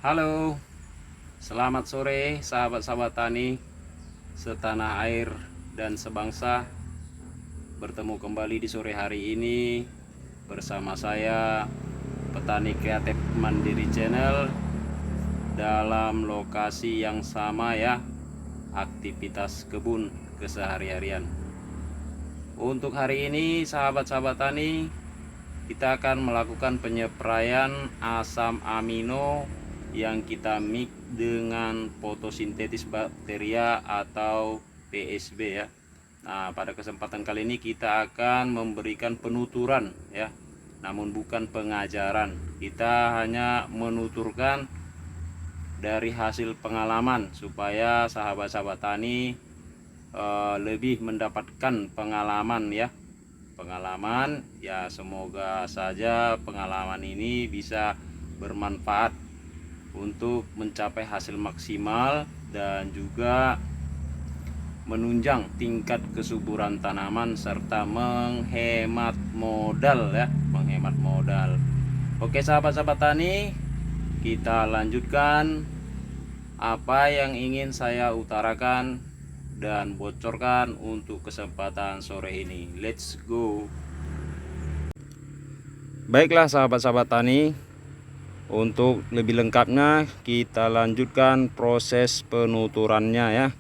Halo, selamat sore sahabat-sahabat tani setanah air dan sebangsa. Bertemu kembali di sore hari ini bersama saya Petani Kreatif Mandiri Channel dalam lokasi yang sama ya, aktivitas kebun kesehari-harian. Untuk hari ini sahabat-sahabat tani, kita akan melakukan penyepraian asam amino yang kita mix dengan fotosintetis bakteria atau PSB ya. Nah, pada kesempatan kali ini kita akan memberikan penuturan ya, namun bukan pengajaran. Kita hanya menuturkan dari hasil pengalaman supaya sahabat-sahabat tani lebih mendapatkan pengalaman ya. Pengalaman ya, semoga saja pengalaman ini bisa bermanfaat untuk mencapai hasil maksimal dan juga menunjang tingkat kesuburan tanaman serta menghemat modal ya, menghemat modal. Oke sahabat-sahabat tani, kita lanjutkan apa yang ingin saya utarakan dan bocorkan untuk kesempatan sore ini. Let's go. Baiklah sahabat-sahabat tani, untuk lebih lengkapnya kita lanjutkan proses penuturannya ya.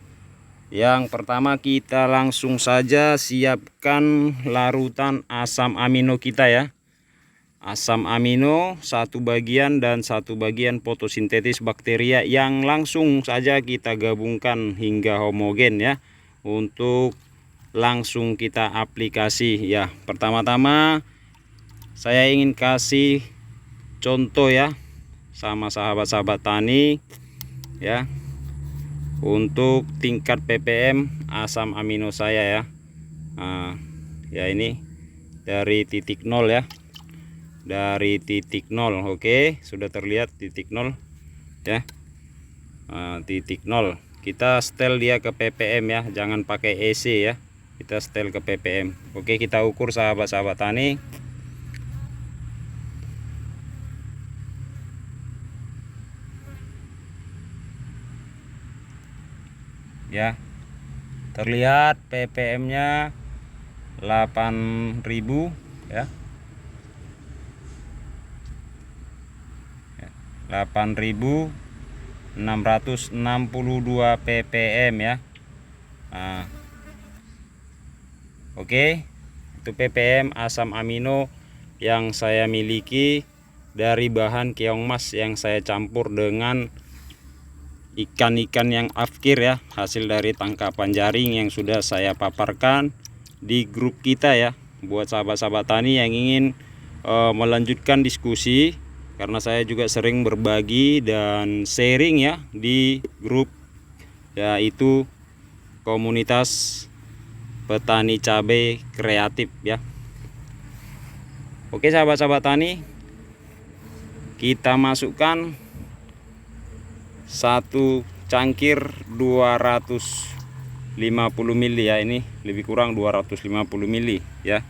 Yang pertama, kita langsung saja siapkan larutan asam amino kita ya. Asam amino 1 bagian dan 1 bagian fotosintetis bakteria yang langsung saja kita gabungkan hingga homogen ya, untuk langsung kita aplikasi ya. Pertama-tama saya ingin kasih contoh ya sama sahabat-sahabat tani ya, untuk tingkat ppm asam amino saya ya. Ya ini dari titik 0 ya, dari titik 0. Oke, sudah terlihat titik 0 ya. Titik 0 kita setel dia ke ppm ya, jangan pakai EC ya, kita setel ke ppm. Oke, kita ukur sahabat-sahabat tani ya. Terlihat ppm nya 8000 ya, 8662 ppm ya. Oke, itu ppm asam amino yang saya miliki dari bahan keong mas yang saya campur dengan ikan-ikan yang afkir ya, hasil dari tangkapan jaring yang sudah saya paparkan di grup kita ya, buat sahabat-sahabat tani yang ingin melanjutkan diskusi, karena saya juga sering berbagi dan sharing ya di grup, yaitu komunitas petani cabai kreatif ya. Oke sahabat-sahabat tani, kita masukkan 1 cangkir 250 ml ya, ini lebih kurang 250 ml ya.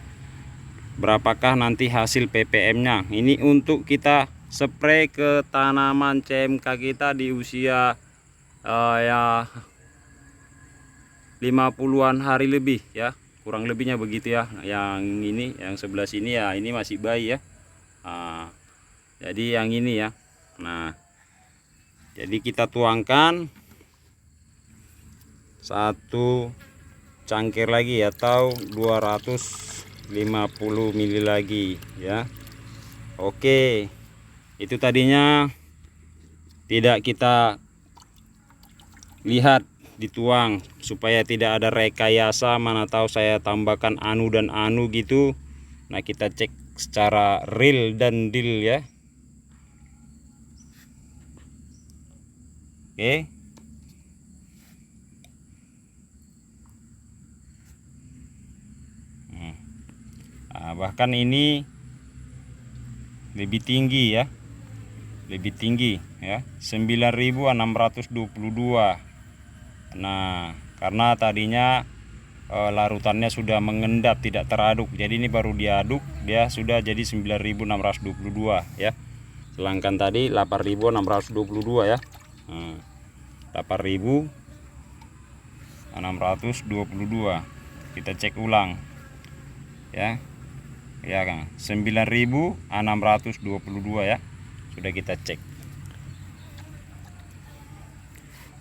Berapakah nanti hasil ppm nya? Ini untuk kita spray ke tanaman CMK kita di usia ya 50-an hari lebih ya, kurang lebihnya begitu ya. Yang ini, yang sebelah sini ya, ini masih bayi ya. Jadi yang ini ya. Nah, jadi kita tuangkan 1 cangkir lagi atau 250 ml lagi ya. Oke, itu tadinya tidak kita lihat dituang supaya tidak ada rekayasa, mana tahu saya tambahkan anu dan anu gitu. Nah, kita cek secara real dan deal ya. Oke, bahkan ini lebih tinggi ya, lebih tinggi ya, 9622. Nah, karena tadinya larutannya sudah mengendap, tidak teraduk, jadi ini baru diaduk, dia sudah jadi 9622 ya. sedangkan tadi 8.622 ya. 8.622 kita cek ulang ya. Ya kan, 9.622 ya, sudah kita cek.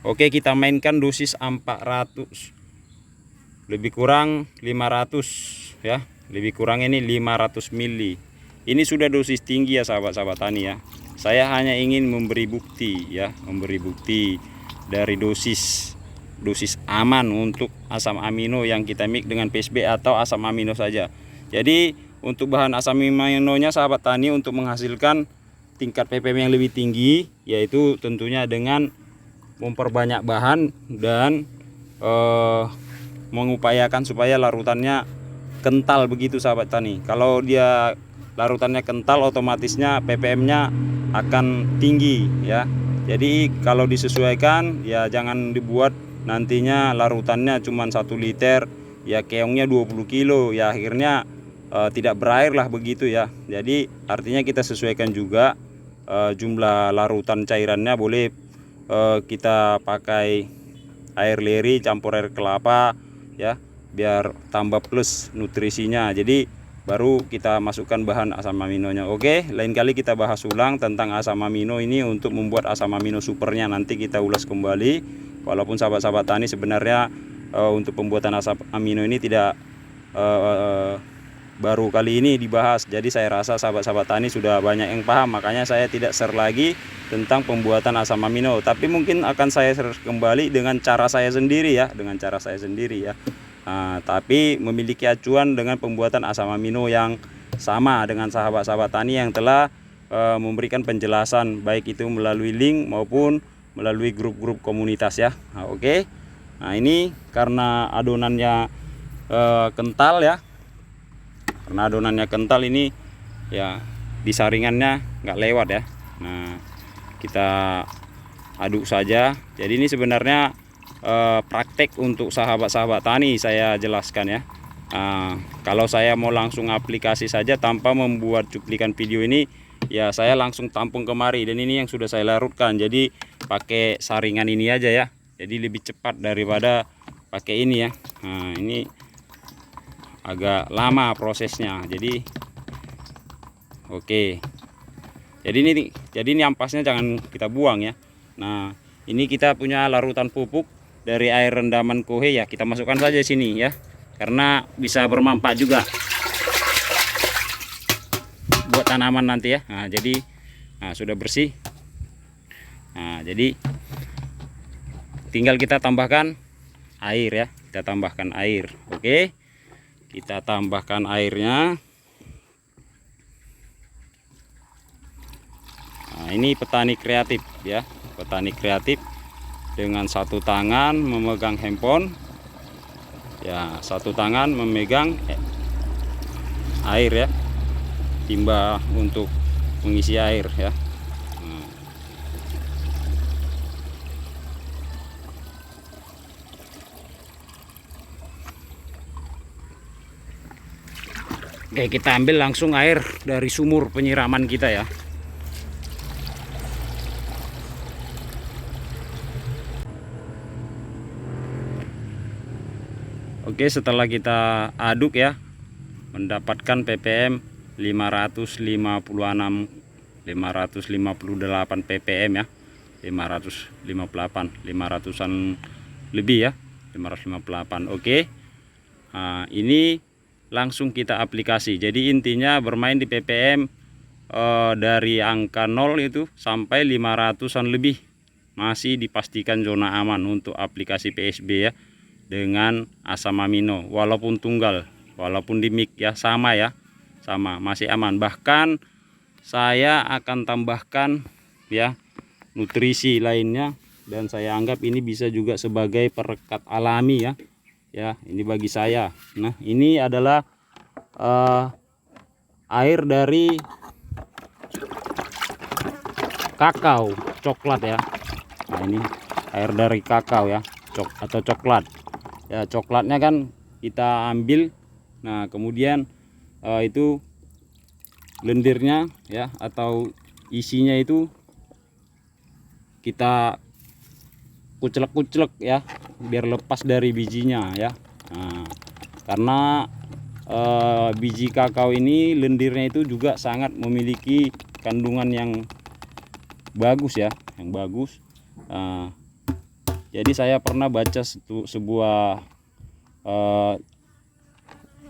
Oke, kita mainkan dosis 400, lebih kurang 500 ya, lebih kurang ini 500 mili. Ini sudah dosis tinggi ya sahabat-sahabat tani ya. Saya hanya ingin memberi bukti ya, memberi bukti dari dosis aman untuk asam amino yang kita mix dengan PSB atau asam amino saja. Jadi untuk bahan asam aminonya sahabat tani untuk menghasilkan tingkat ppm yang lebih tinggi, yaitu tentunya dengan memperbanyak bahan dan mengupayakan supaya larutannya kental begitu sahabat tani. Kalau dia larutannya kental, otomatisnya ppm-nya akan tinggi ya. Jadi kalau disesuaikan ya, jangan dibuat nantinya larutannya cuma 1 liter ya, keongnya 20 kilo ya, akhirnya tidak berair lah begitu ya. Jadi artinya kita sesuaikan juga jumlah larutan cairannya. Boleh kita pakai air leri campur air kelapa ya, biar tambah plus nutrisinya. Jadi baru kita masukkan bahan asam aminonya. Oke, lain kali kita bahas ulang tentang asam amino ini untuk membuat asam amino supernya, nanti kita ulas kembali. Walaupun sahabat-sahabat tani sebenarnya untuk pembuatan asam amino ini tidak baru kali ini dibahas. Jadi saya rasa sahabat-sahabat tani sudah banyak yang paham, makanya saya tidak share lagi tentang pembuatan asam amino. Tapi mungkin akan saya share kembali dengan cara saya sendiri ya, dengan cara saya sendiri ya. Tapi memiliki acuan dengan pembuatan asam amino yang sama dengan sahabat-sahabat tani yang telah memberikan penjelasan, baik itu melalui link maupun melalui grup-grup komunitas ya. Oke. Nah ini karena adonannya kental ya, karena adonannya kental ini ya, disaringannya nggak lewat ya. Nah kita aduk saja. Jadi ini sebenarnya praktek untuk sahabat-sahabat tani saya jelaskan ya. Kalau saya mau langsung aplikasi saja tanpa membuat cuplikan video ini ya, saya langsung tampung kemari, dan ini yang sudah saya larutkan. Jadi pakai saringan ini aja ya, jadi lebih cepat daripada pakai ini ya. Nah ini agak lama prosesnya. Jadi oke. Jadi ini ampasnya jangan kita buang ya. Nah, ini kita punya larutan pupuk dari air rendaman kohe ya, kita masukkan saja sini ya, karena bisa bermanfaat juga buat tanaman nanti ya. Nah, jadi sudah bersih. Nah, jadi tinggal kita tambahkan air ya. Kita tambahkan air. Oke. Kita tambahkan airnya. Nah, ini petani kreatif ya, petani kreatif dengan satu tangan memegang handphone ya, satu tangan memegang air ya, timba untuk mengisi air ya. Oke, kita ambil langsung air dari sumur penyiraman kita ya. Oke, setelah kita aduk ya, mendapatkan ppm 556, 558 ppm ya, 558, 500-an lebih ya, 558. Oke. Nah, ini langsung kita aplikasi. Jadi intinya bermain di ppm dari angka 0 itu sampai 500-an lebih, masih dipastikan zona aman untuk aplikasi PSB ya, dengan asam amino. Walaupun tunggal, walaupun di mix ya, sama ya, sama, masih aman. Bahkan saya akan tambahkan ya nutrisi lainnya, dan saya anggap ini bisa juga sebagai perekat alami ya. Ya, ini bagi saya. Nah, ini adalah air dari kakao coklat ya. Nah, ini air dari kakao ya, atau coklat. Ya, coklatnya kan kita ambil. Nah, kemudian itu lendirnya ya, atau isinya itu kita kucelek-kucelek ya, biar lepas dari bijinya ya. Nah, karena biji kakao ini lendirnya itu juga sangat memiliki kandungan yang bagus ya, yang bagus. Jadi saya pernah baca sebuah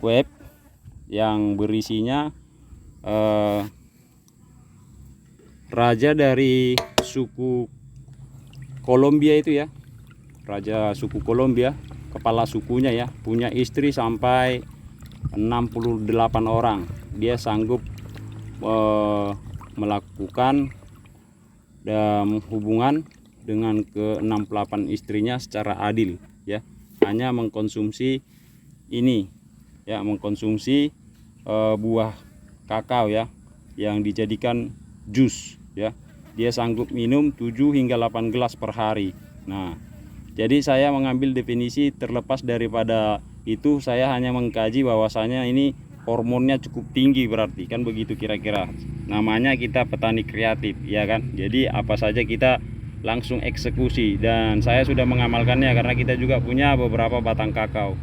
web yang berisinya raja dari suku Kolombia itu ya, raja suku Kolombia, kepala sukunya ya, punya istri sampai 68 orang. Dia sanggup melakukan hubungan dengan ke-68 istrinya secara adil ya, hanya mengkonsumsi ini ya, mengkonsumsi buah kakao ya, yang dijadikan jus ya. Dia sanggup minum 7 hingga 8 gelas per hari. Nah, jadi saya mengambil definisi terlepas daripada itu, saya hanya mengkaji bahwasanya ini hormonnya cukup tinggi, berarti kan begitu kira-kira. Namanya kita petani kreatif ya kan. Jadi apa saja kita langsung eksekusi, dan saya sudah mengamalkannya karena kita juga punya beberapa batang kakao.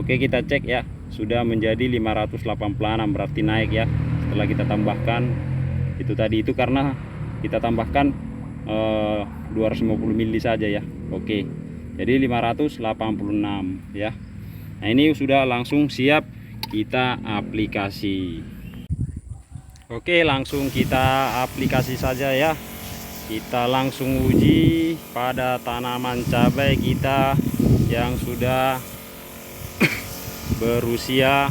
Oke, kita cek ya, sudah menjadi 586, berarti naik ya. Setelah kita tambahkan itu tadi, itu karena kita tambahkan 250 ml saja ya. Oke, jadi 586 ya. Nah, ini sudah langsung siap kita aplikasi. Oke, langsung kita aplikasi saja ya. Kita langsung uji pada tanaman cabai kita yang sudah berusia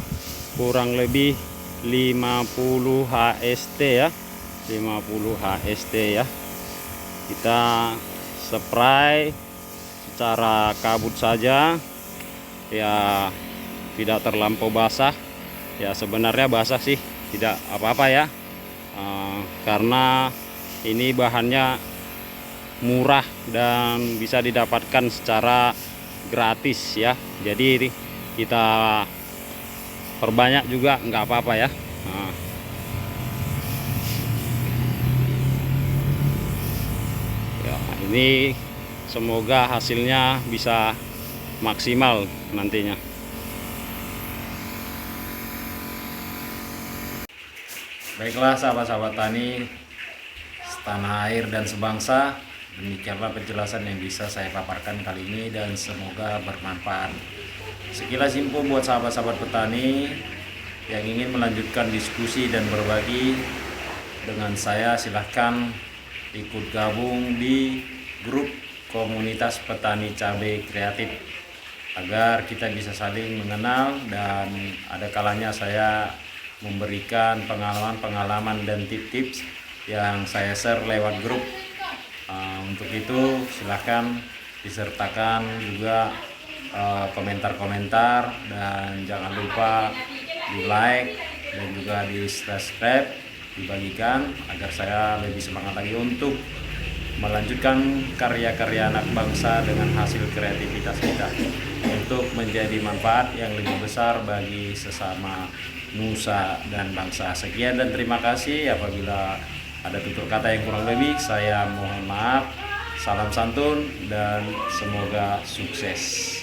kurang lebih 50 HST ya, 50 HST ya. Kita spray secara kabut saja ya, tidak terlampau basah ya. Sebenarnya basah sih tidak apa-apa ya, karena ini bahannya murah dan bisa didapatkan secara gratis ya. Jadi kita perbanyak juga nggak apa-apa ya. Ya, ini semoga hasilnya bisa maksimal nantinya. Baiklah sahabat-sahabat tani setanah air dan sebangsa, demikianlah penjelasan yang bisa saya paparkan kali ini dan semoga bermanfaat. Sekilas info buat sahabat-sahabat petani yang ingin melanjutkan diskusi dan berbagi dengan saya, silahkan ikut gabung di grup komunitas petani cabai kreatif agar kita bisa saling mengenal, dan ada kalanya saya memberikan pengalaman-pengalaman dan tips-tips yang saya share lewat grup. Untuk itu silahkan disertakan juga komentar-komentar, dan jangan lupa di like dan juga di subscribe, dibagikan agar saya lebih semangat lagi untuk melanjutkan karya-karya anak bangsa dengan hasil kreativitas kita untuk menjadi manfaat yang lebih besar bagi sesama nusa dan bangsa. Sekian dan terima kasih. Apabila ada tutur kata yang kurang lebih, saya mohon maaf. Salam santun dan semoga sukses.